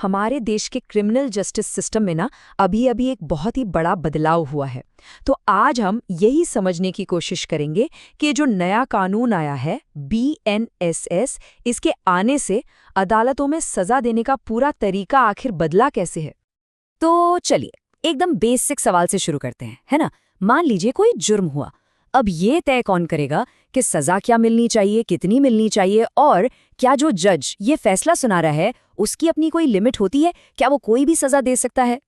हमारे देश के क्रिमिनल जस्टिस सिस्टम में ना अभी अभी एक बहुत ही बड़ा बदलाव हुआ है। तो आज हम यही समझने की कोशिश करेंगे कि जो नया कानून आया है BNSS, इसके आने से अदालतों में सजा देने का पूरा तरीका आखिर बदला कैसे है। तो चलिए एकदम बेसिक सवाल से शुरू करते हैं, है ना। मान लीजिए कोई जुर्म हुआ। अब ये तय कौन करेगा कि सजा क्या मिलनी चाहिए, कितनी मिलनी चाहिए, और क्या जो जज ये फैसला सुना रहा है उसकी अपनी कोई लिमिट होती है? क्या वो कोई भी सजा दे सकता है?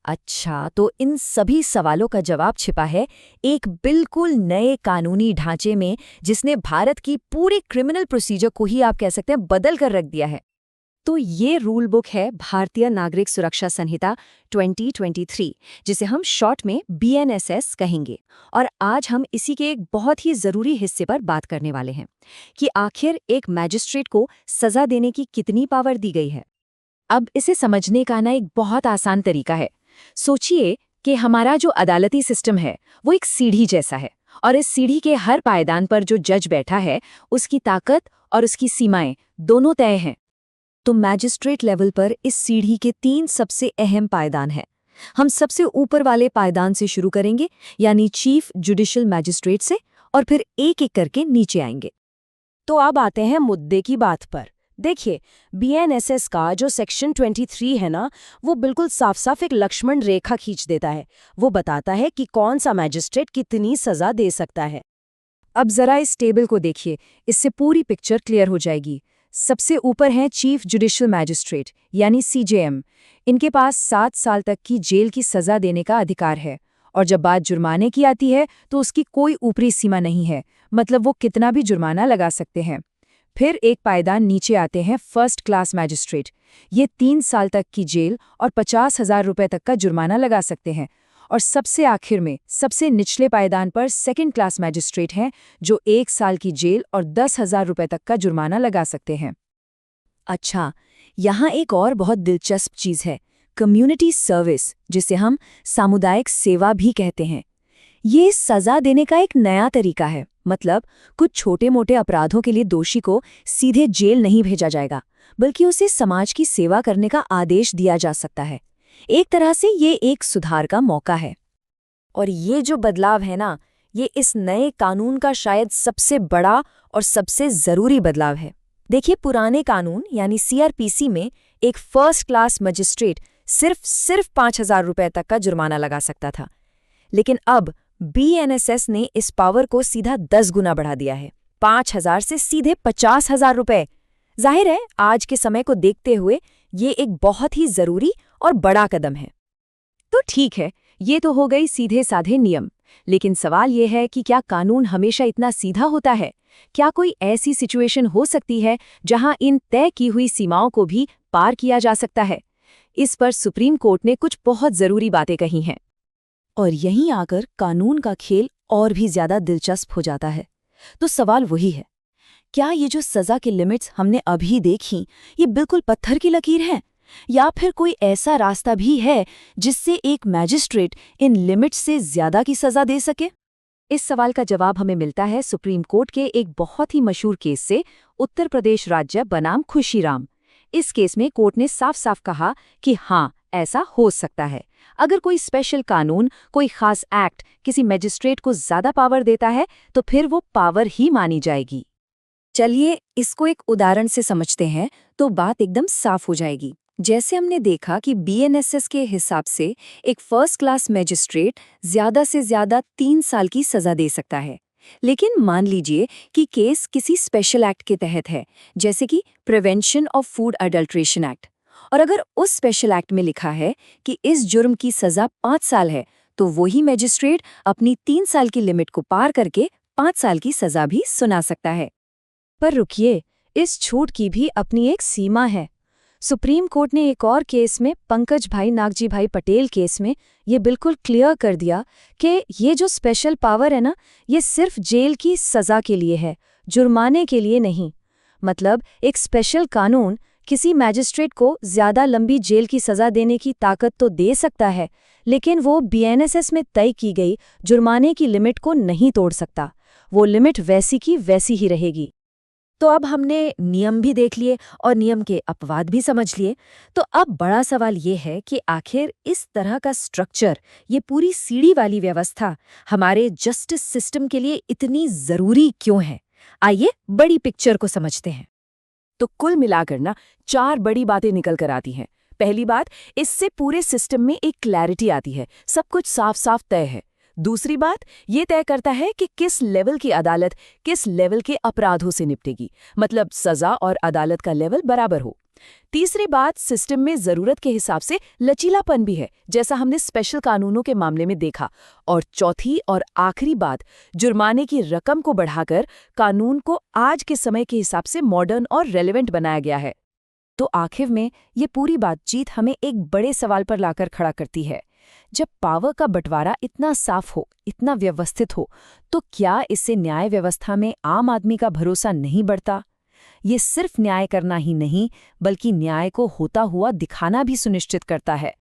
अच्छा, तो इन सभी सवालों का जवाब छिपा है एक बिल्कुल नए कानूनी ढांचे में, जिसने भारत की पूरी क्रिमिनल प्रोसीजर को ही आप कह सकते हैं बदल कर रख दिया है। तो ये रूल बुक है भारतीय नागरिक सुरक्षा संहिता 2023, जिसे हम शॉर्ट में BNSS कहेंगे। और आज हम इसी के एक बहुत ही ज़रूरी हिस्से पर बात करने वाले हैं कि आखिर एक मैजिस्ट्रेट को सज़ा देने की कितनी पावर दी गई है। अब इसे समझने का ना एक बहुत आसान तरीका है। सोचिए कि हमारा जो अदालती सिस्टम है वो एक सीढ़ी जैसा है, और इस सीढ़ी के हर पायदान पर जो जज बैठा है उसकी ताकत और उसकी सीमाएं दोनों तय हैं। तो मैजिस्ट्रेट लेवल पर इस सीढ़ी के 3 सबसे अहम पायदान हैं। हम सबसे ऊपर वाले पायदान से शुरू करेंगे, यानी चीफ जुडिशियल मैजिस्ट्रेट से, और फिर एक एक करके नीचे आएंगे। तो अब आते हैं मुद्दे की बात पर। देखिए, BNSS का जो सेक्शन 23 है ना, वो बिल्कुल साफ साफ एक लक्ष्मण रेखा खींच देता है। वो बताता है कि कौन सा मैजिस्ट्रेट कितनी सजा दे सकता है। अब जरा इस टेबल को देखिए, इससे पूरी पिक्चर क्लियर हो जाएगी। सबसे ऊपर हैं चीफ जुडिशियल मैजिस्ट्रेट यानी CJM। इनके पास 7 साल तक की जेल की सजा देने का अधिकार है, और जब बात जुर्माने की आती है तो उसकी कोई ऊपरी सीमा नहीं है, मतलब वो कितना भी जुर्माना लगा सकते हैं। फिर एक पायदान नीचे आते हैं फर्स्ट क्लास मैजिस्ट्रेट। ये 3 साल तक की जेल और 50,000 रुपये तक का जुर्माना लगा सकते हैं। और सबसे आखिर में सबसे निचले पायदान पर सेकंड क्लास मैजिस्ट्रेट हैं, जो 1 साल की जेल और 10,000 रुपये तक का जुर्माना लगा सकते हैं। अच्छा, यहाँ एक और बहुत दिलचस्प चीज़ है, कम्युनिटी सर्विस, जिसे हम सामुदायिक सेवा भी कहते हैं। ये सजा देने का एक नया तरीका है। मतलब कुछ छोटे मोटे अपराधों के लिए दोषी को सीधे जेल नहीं भेजा जाएगा, बल्कि उसे समाज की सेवा करने का आदेश दिया जा सकता है। एक तरह से ये एक सुधार का मौका है। और ये जो बदलाव है ना, ये इस नए कानून का शायद सबसे बड़ा और सबसे ज़रूरी बदलाव है। देखिए, पुराने कानून यानी CRPC में एक फर्स्ट क्लास मजिस्ट्रेट सिर्फ 5,000 रुपये तक का जुर्माना लगा सकता था, लेकिन अब BNSS ने इस पावर को सीधा 10 गुना बढ़ा दिया है, 5,000 से सीधे 50,000 रुपये। जाहिर है, आज के समय को देखते हुए ये एक बहुत ही ज़रूरी और बड़ा कदम है। तो ठीक है, ये तो हो गई सीधे साधे नियम, लेकिन सवाल ये है कि क्या कानून हमेशा इतना सीधा होता है? क्या कोई ऐसी सिचुएशन हो सकती है जहां इन तय की हुई सीमाओं को भी पार किया जा सकता है? इस पर सुप्रीम कोर्ट ने कुछ बहुत ज़रूरी बातें कही हैं। और यहीं आकर कानून का खेल और भी ज़्यादा दिलचस्प हो जाता है। तो सवाल वही है, क्या ये जो सज़ा की लिमिट्स हमने अभी देखी, ये बिल्कुल पत्थर की लकीर हैं, या फिर कोई ऐसा रास्ता भी है जिससे एक मैजिस्ट्रेट इन लिमिट्स से ज़्यादा की सज़ा दे सके? इस सवाल का जवाब हमें मिलता है सुप्रीम कोर्ट के एक बहुत ही मशहूर केस से, उत्तर प्रदेश राज्य बनाम खुशीराम। इस केस में कोर्ट ने साफ साफ कहा कि हाँ, ऐसा हो सकता है। अगर कोई स्पेशल कानून, कोई खास एक्ट किसी मैजिस्ट्रेट को ज़्यादा पावर देता है, तो फिर वो पावर ही मानी जाएगी। चलिए इसको एक उदाहरण से समझते हैं तो बात एकदम साफ हो जाएगी। जैसे हमने देखा कि BNSS के हिसाब से एक फर्स्ट क्लास मैजिस्ट्रेट ज़्यादा से ज़्यादा 3 साल की सज़ा दे सकता है। लेकिन मान लीजिए कि केस किसी स्पेशल एक्ट के तहत है, जैसे कि prevention of food adulteration act, और अगर उस स्पेशल एक्ट में लिखा है कि इस जुर्म की सज़ा 5 साल है, तो वही मैजिस्ट्रेट अपनी 3 साल की लिमिट को पार करके 5 साल की सज़ा भी सुना सकता है। पर रुकिए, इस छूट की भी अपनी एक सीमा है। सुप्रीम कोर्ट ने एक और केस में, पंकज भाई नागजी भाई पटेल केस में, ये बिल्कुल क्लियर कर दिया कि ये जो स्पेशल पावर है ना, ये सिर्फ जेल की सज़ा के लिए है, जुर्माने के लिए नहीं। मतलब एक स्पेशल कानून किसी मैजिस्ट्रेट को ज़्यादा लंबी जेल की सज़ा देने की ताकत तो दे सकता है, लेकिन वो BNSS में तय की गई जुर्माने की लिमिट को नहीं तोड़ सकता। वो लिमिट वैसी की वैसी ही रहेगी। तो अब हमने नियम भी देख लिए और नियम के अपवाद भी समझ लिए। तो अब बड़ा सवाल ये है कि आखिर इस तरह का स्ट्रक्चर, ये पूरी सीढ़ी वाली व्यवस्था हमारे जस्टिस सिस्टम के लिए इतनी जरूरी क्यों है? आइए बड़ी पिक्चर को समझते हैं। तो कुल मिलाकर ना 4 बड़ी बातें निकल कर आती हैं। पहली बात, इससे पूरे सिस्टम में एक क्लैरिटी आती है, सब कुछ साफ साफ तय है। दूसरी बात, ये तय करता है कि किस लेवल की अदालत किस लेवल के अपराधों से निपटेगी, मतलब सजा और अदालत का लेवल बराबर हो। तीसरी बात, सिस्टम में जरूरत के हिसाब से लचीलापन भी है, जैसा हमने स्पेशल कानूनों के मामले में देखा। और चौथी और आखिरी बात, जुर्माने की रकम को बढ़ाकर कानून को आज के समय के हिसाब से मॉडर्न और रेलेवेंट बनाया गया है। तो आखिर में ये पूरी बातचीत हमें एक बड़े सवाल पर लाकर खड़ा करती है। जब पावर का बंटवारा इतना साफ हो, इतना व्यवस्थित हो, तो क्या इससे न्याय व्यवस्था में आम आदमी का भरोसा नहीं बढ़ता? ये सिर्फ न्याय करना ही नहीं, बल्कि न्याय को होता हुआ दिखाना भी सुनिश्चित करता है।